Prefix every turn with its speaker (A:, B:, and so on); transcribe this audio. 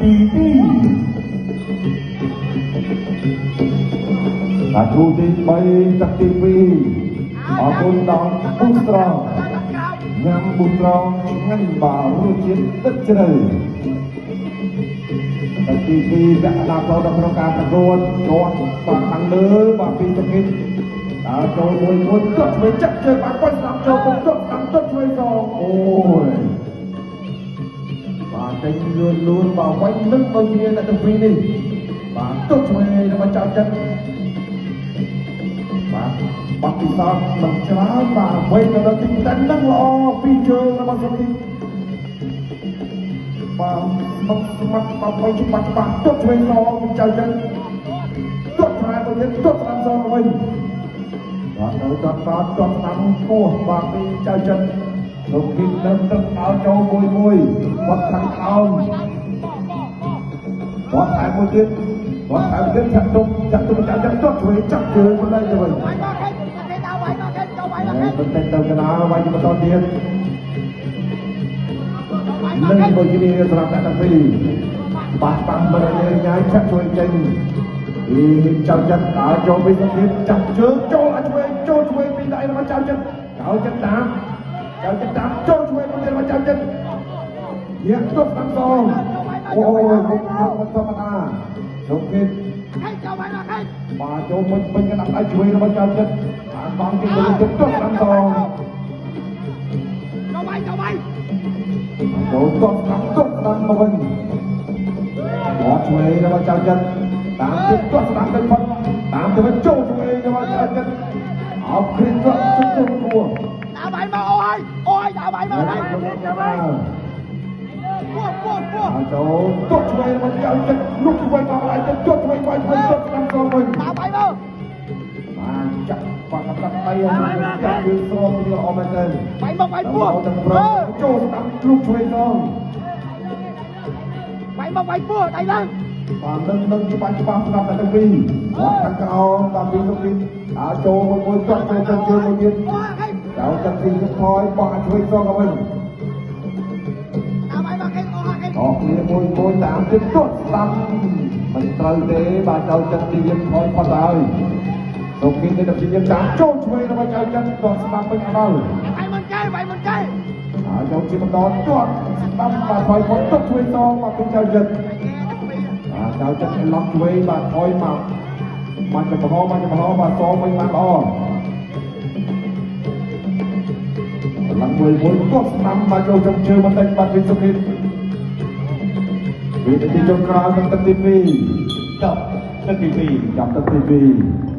A: ទី2អាទូទី3ទឹកទី2អរគុណដល់ពុះត្រង់ញ៉ាំពុះត្រង់ឆ្ងាញ់បើរសជាតិទឹកជ្រៅទឹកទី2ដាក់ដាក់ចូលដល់ក្នុងការប្រកួតគាត់បាទខាងលើបាទពីសង្កេតដើរចូលមួយគាត់ធ្វើចាក់ជើងបាទគាត់ស្ដាប់ចូលពុកគាត់ស្ដាប់គាត់ធ្វើសងអូយបាទចេញលឿនបាទវិញនឹងដូចគ្នាអ្នកទាំងពីរនេះបាទគាត់ធ្វើដើម្បីចាប់ចិត្តបាទបាត់ពិសោធន៍មិនច្រើនបាទវិញទៅដល់ទីតាំងហ្នឹងល្អពីជើងរបស់សង្កេតបាទមកស្មាត់បាទវិញច្បាស់គាត់ធ្វើសងចាប់ចិត្តគាត់ប្រើទៅទៀតគាត់ស្ដាប់សងវិញបាទទៅគាត់ស្ដាប់គោះបាទពីចៅចិនលោកគីមនឹងទឹកឲ្យចូលមួយគាត់ខាងអោនគាត់ថែមមួយទៀតចាក់ទុំចៅចិនគាត់ជួយចាប់ជើងមកទៅវិញទៅទៅកណ្ដាលវិញបន្តទៀតនឹងមួយគ្នាសម្រាប់អ្នកទាំងពីរបាក់មិនឲ្យញ៉ាយចាក់ជួយចេញចៅចិនដើរចូលវិញទៀតចាប់ជើងចូលឲ្យចូលជួយពីដៃរបស់ចៅចិនតាមចូលជួយមកទៀតរបស់ចៅចិនយាក់ទុកតាមសងអូយមិនធម្មតាលោកគិតបាទចូលពេញកណ្ដាប់ដៃជួយរបស់ចៅចិនបានបងទីមួយទុកតាមសងចូលទុកតាមមកវិញគាត់ជួយរបស់ចៅចិនតាមទៀតគាត់ស្ដាប់ទៅផុតតាមទៅវិញចូលជួយរបស់ចៅចិនអោបគ្រីគាត់ជុំគួរ
B: 打牌嘛，អូយ打牌嘛，
A: ចូលគាត់ជួយរបស់ចៅចិនលុកជួយមកឲ្យទៅជួយវិញទុកតាមសងវិញ
B: 打牌嘛
A: បានចាក់បាក់កាត់ដៃឲ្យចាក់វាស្រោមវាអមមែនទេ
B: បាយមកបាយពោះ
A: ចូលតាមលុកជួយសង
B: បាយមកបាយពោះដៃឡើង
A: បាទនឹងច្បាស់ស្ដាប់តែទាំងពីរគាត់ខាងក្រោមតាមពីសុខនេះដើរចូលមួយគាត់ចូលជើងមួយទៀតចៅចាក់ទីថយបោះឲ្យជួយសងទៅវិញ
B: 打牌嘛，
A: អស់គ្នាមួយតាមទៀតគាត់ស្ដាប់មិនត្រូវទេបាទចៅចាក់ទីថយផុតហើយសុខនេះទៅជាតាមចូលជួយរបស់ចៅចាក់គាត់ស្ដាប់ពេញអត់ដល់
B: បាយមិនចៃ
A: ហើយចូលជាបន្តគាត់ស្ដាប់បាទថយផុតទុកជួយសងមកពីចៅចាក់ចៅចាក់ឡោះជួយបាទថយមកมันจะพอបាទសងវិញបានល្អឡើងមួយគាត់ស្ដាំមកចូលចំជើងបន្តិចបាត់ពីសុខនេះវិធីចុងក្រោយទឹកទី2ចាប់ទឹកទី2